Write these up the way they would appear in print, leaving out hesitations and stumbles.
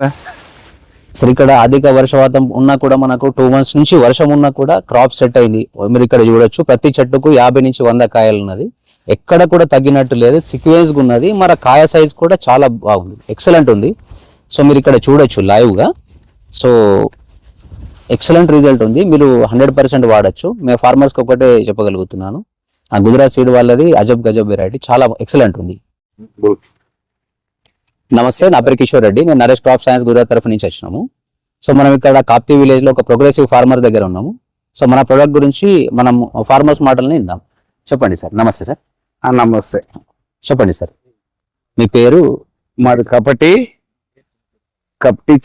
సరే, ఇక్కడ అధిక వర్షపాతం ఉన్నా కూడా మనకు 2 months నుంచి వర్షం ఉన్నా కూడా క్రాప్ సెట్ అయింది. మీరు ఇక్కడ చూడొచ్చు, ప్రతి చెట్టుకు 50 నుంచి 100 కాయలు ఉన్నది. ఎక్కడ కూడా తగ్గినట్టు లేదు, సీక్వెన్స్ గా ఉన్నది. మన కాయ సైజ్ కూడా చాలా బాగుంది, ఎక్సలెంట్ ఉంది. సో మీరు ఇక్కడ చూడొచ్చు లైవ్ గా. సో ఎక్సలెంట్ రిజల్ట్ ఉంది, మీరు 100% వాడచ్చు. మేము ఫార్మర్స్ కి ఒకటే చెప్పగలుగుతున్నాను, ఆ గుజరాత్ సీడ్ వాళ్ళది అజబ్ గజబ్ వెరైటీ చాలా ఎక్సలెంట్ ఉంది. నమస్తే, నా పేరు కిషోర్ రెడ్డి, నేను నరేష్ క్రాప్ సైన్స్ గుజరాత్ తరఫు నుంచి వచ్చినాము. సో మనం ఇక్కడ కాప్తి విలేజ్ లో ఒక ప్రోగ్రెసివ్ ఫార్మర్ దగ్గర ఉన్నాము. సో మన ప్రొడక్ట్ గురించి మనం ఫార్మర్స్ మాటల్ని విందాం. చెప్పండి సార్. నమస్తే సార్. నమస్తే. చెప్పండి సార్, మీ పేరు? మాది కపటి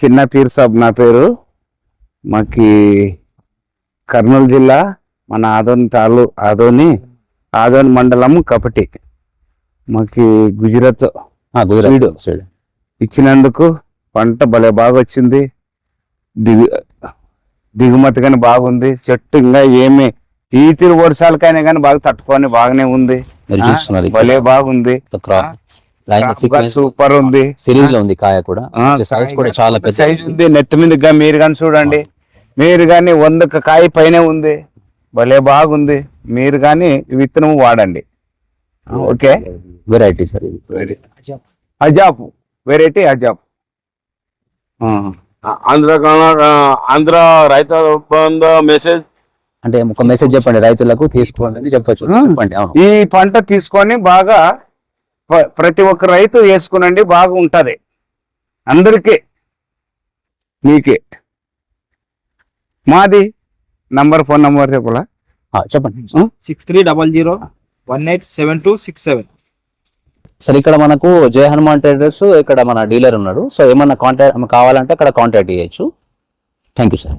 చిన్న పీర్ సాబ్ నా పేరు. మాకి కర్నూలు జిల్లా, మన ఆదోని మండలం కపటి. మాకి గుజరాత్ ఇచ్చినందుకు పంట భలే బాగా వచ్చింది, దిగుమతి కానీ బాగుంది. చెట్టు ఇంకా ఏమి ఈతిరి వర్షాలకైనా కానీ బాగా తట్టుకొని బాగానే ఉంది, భలే బాగుంది, సూపర్ ఉంది. సిరీస్ లో ఉంది కాయ కూడా, సైజ్ కూడా చాలా పెద్ద సైజ్ ఉంది. నెత్తి మీద మీరు కానీ చూడండి, మీరు కానీ 100 కాయ పైన ఉంది, భలే బాగుంది. మీరు కానీ విత్తనం వాడండి. ఓకే, వెరైటీ సార్, అజాబ్ వెరైటీ అజాబ్. ఆంధ్ర రైతు మెసేజ్ అంటే ఒక మెసేజ్ చెప్పండి రైతులకు, తీసుకోండి అని చెప్పచ్చు. చెప్పండి. ఈ పంట తీసుకొని బాగా ప్రతి ఒక్క రైతు వేసుకునండి, బాగా ఉంటది అందరికీ. మీకే మాది ఫోన్ నంబర్ చెప్పలా? చెప్పండి. 6300187267. సరే, ఇక్కడ మనకు జయ హనుమాన్ ట్రేడర్స్ ఇక్కడ మన డీలర్ ఉన్నాడు. సో ఏమన్నా కావాలంటే అక్కడ కాంటాక్ట్ చేయొచ్చు. Thank you sir.